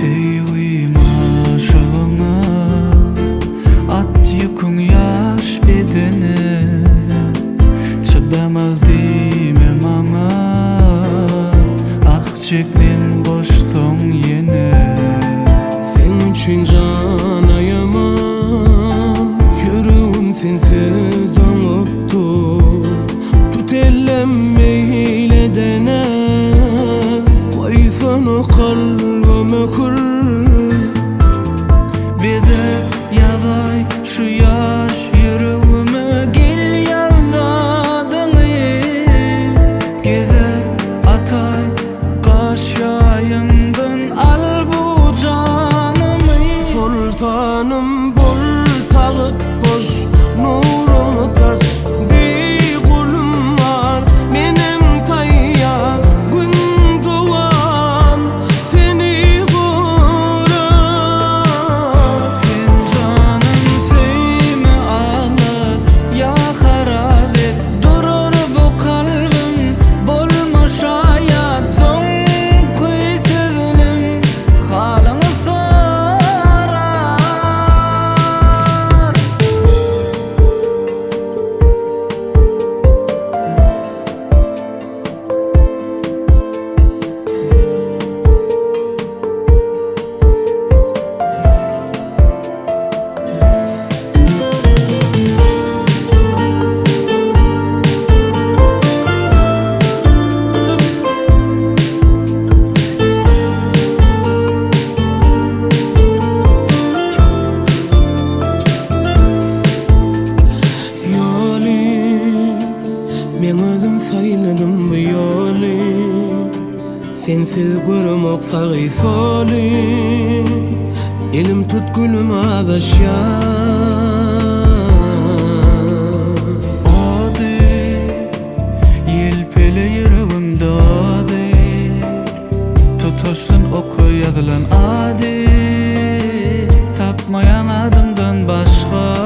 Seviyim aşığına, at yükün yaş bedeni. Çıdamaz demem ama, ah çeklen boşton yine. Sen üçün can ayamam, yüreğim sensiz donup dur. Tut ellem meyle dene, koysana kalbime kur. Bedep yaday şu yaş yüreğime, gel yalladığını. Gezep atay kaş yayından, al bu canımı. Sultanım bol tağıt boş, nurunu saç. Bir kulum var benim tayya, gün doğan seni kurar. Sen canım sevme ağlat, ya harap et. Durur bu kalbim, bolmuş hayat. Son kuy sözünüm, halını sorar. Men özüm sayladım bu yolu, sensiz görmek sağı solu. Elim tut gülüm adaşya. Adi, yelpeli yüreğimde adi. Tutuştun oku yazılan adi, tapmayan adından başka.